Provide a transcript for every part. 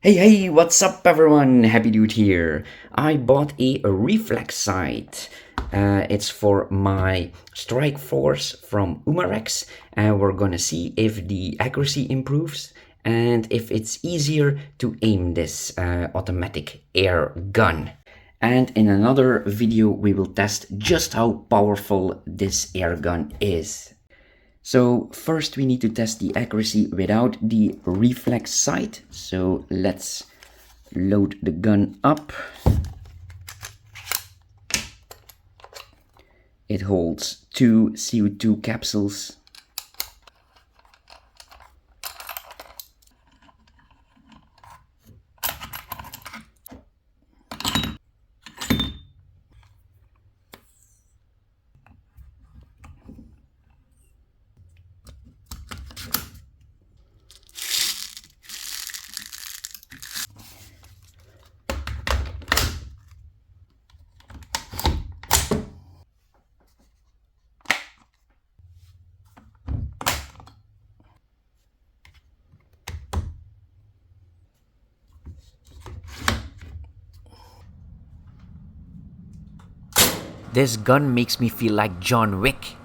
Hey, what's up everyone? HappyDude here. I bought a reflex sight. It's for my strike force from Umarex, and we're gonna see if the accuracy improves and if it's easier to aim this automatic air gun. And in another video, we will test just how powerful this air gun is. So first we need to test the accuracy without the reflex sight. So let's load the gun up. It holds 2 CO2 capsules. This gun makes me feel like John Wick.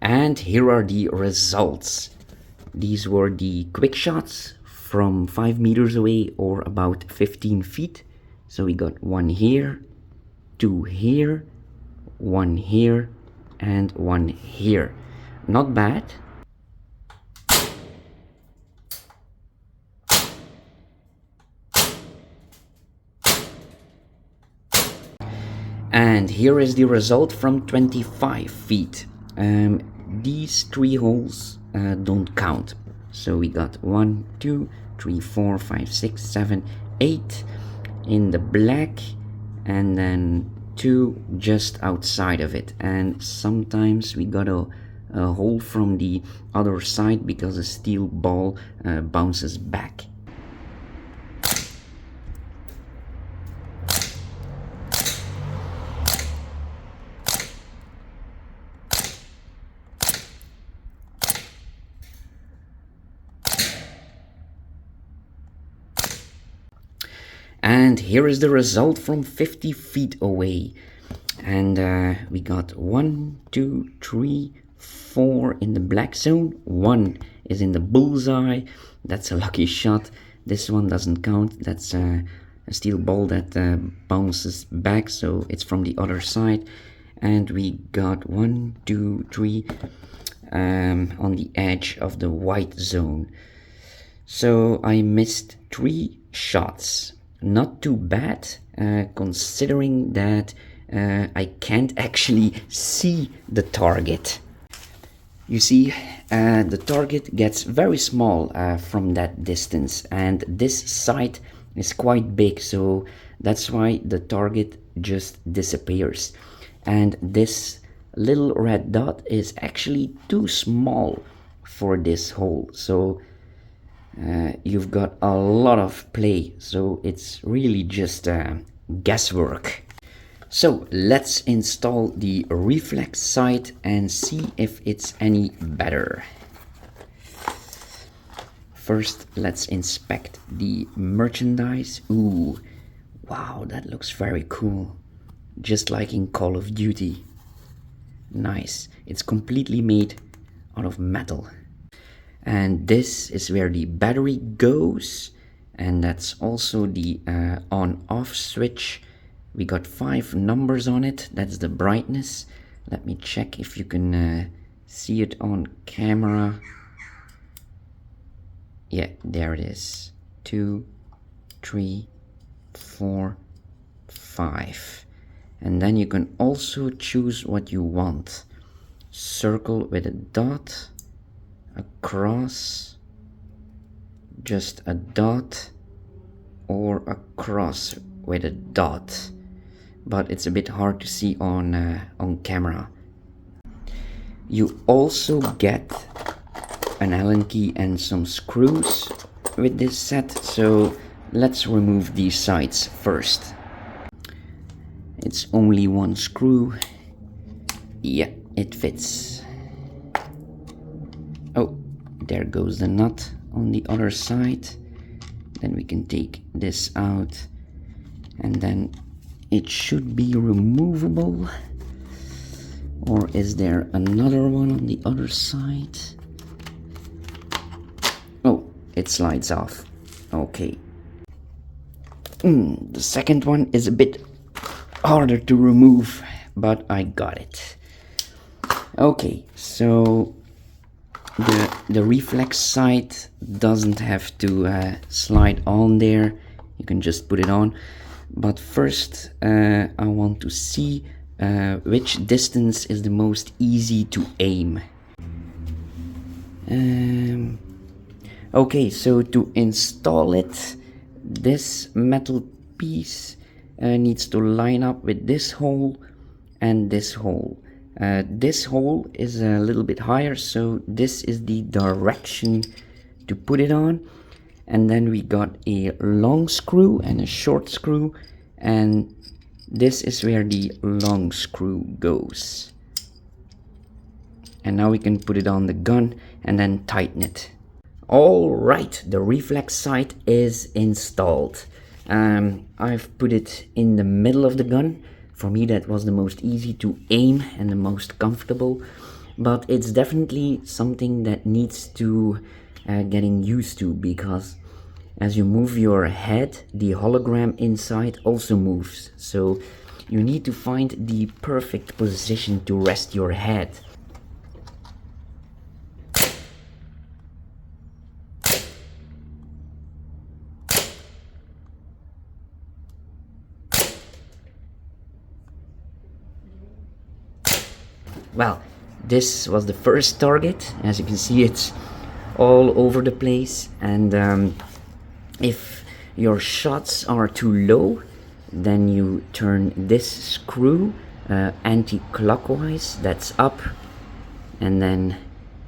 And here are the results. These were the quick shots from 5 meters away or about 15 feet. So we got one here, two here, one here, and one here. Not bad. And here is the result from 25 feet. These 3 holes don't count. So we got 1, 2, 3, 4, 5, 6, 7, 8 in the black, and then 2 just outside of it. And sometimes we got a hole from the other side because a steel ball bounces back. And here is the result from 50 feet away. And we got 1, 2, 3, 4 in the black zone. 1 is in the bullseye. That's a lucky shot. This one doesn't count. That's a steel ball that bounces back, so it's from the other side. And we got 1, 2, 3 on the edge of the white zone. So I missed 3 shots. Not too bad, considering that I can't actually see the target. You see, the target gets very small from that distance, and this sight is quite big, so that's why the target just disappears. And this little red dot is actually too small for this hole, so you've got a lot of play, so it's really just guesswork. So let's install the reflex sight and see if it's any better. First, let's inspect the merchandise. Ooh, wow, that looks very cool. Just like in Call of Duty. Nice. It's completely made out of metal. And this is where the battery goes, and that's also the on-off switch. We got 5 numbers on it. That's the brightness. Let me check if you can see it on camera. Yeah, there it is. 2, 3, 4, 5. And then you can also choose what you want. Circle with a dot, a cross, just a dot, or a cross with a dot. But it's a bit hard to see on camera. You also get an Allen key and some screws with this set, so let's remove these sides first. It's only one screw. Yeah, it fits. Oh, there goes the nut on the other side. Then we can take this out, and then it should be removable. Or is there another one on the other side? Oh, it slides off. Okay. The second one is a bit harder to remove, but I got it. Okay, so the reflex side doesn't have to slide on there. You can just put it on. But first, I want to see which distance is the most easy to aim. Okay, so to install it, this metal piece needs to line up with this hole and this hole. This hole is a little bit higher, so this is the direction to put it on. And then we got a long screw and a short screw, and this is where the long screw goes. And now we can put it on the gun and then tighten it. Alright, the reflex sight is installed. I've put it in the middle of the gun. For me that was the most easy to aim and the most comfortable. But it's definitely something that needs to getting used to, because as you move your head, the hologram inside also moves. So you need to find the perfect position to rest your head. Well, this was the first target. As you can see, it's all over the place, and if your shots are too low, then you turn this screw anti-clockwise, that's up, and then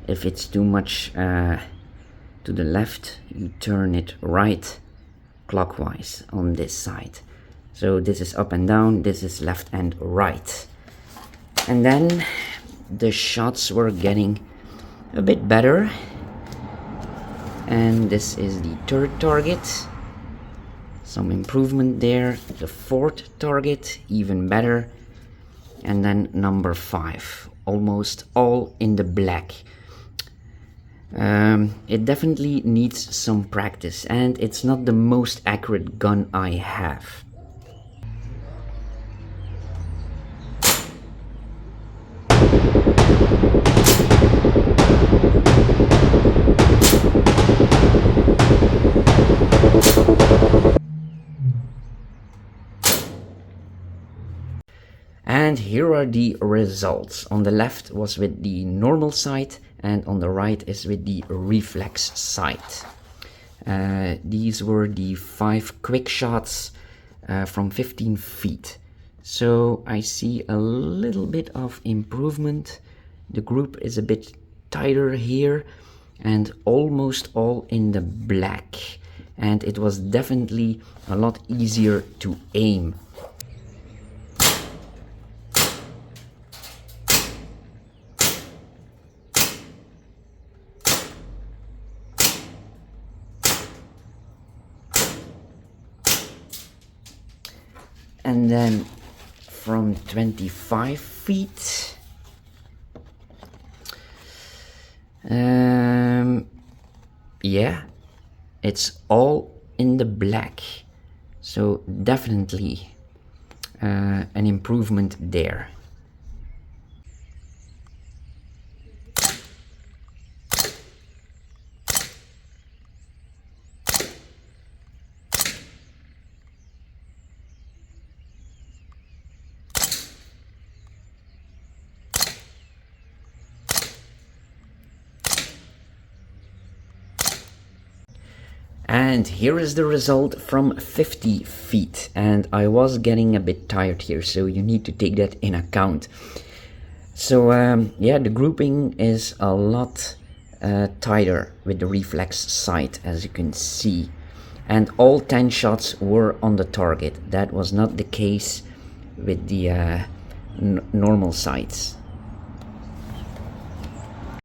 if it's too much to the left, you turn it right clockwise on this side. So this is up and down, this is left and right. And then the shots were getting a bit better, and this is the third target, some improvement there. The fourth target, even better, and then number 5, almost all in the black. It definitely needs some practice, and it's not the most accurate gun I have. And here are the results. On the left was with the normal sight, and on the right is with the reflex sight. These were the 5 quick shots from 15 feet. So I see a little bit of improvement. The group is a bit tighter here, and almost all in the black. And it was definitely a lot easier to aim. And then from 25 feet, yeah, it's all in the black. So definitely an improvement there. And here is the result from 50 feet. And I was getting a bit tired here, so you need to take that in account. So yeah, the grouping is a lot tighter with the reflex sight, as you can see. And all 10 shots were on the target. That was not the case with the normal sights.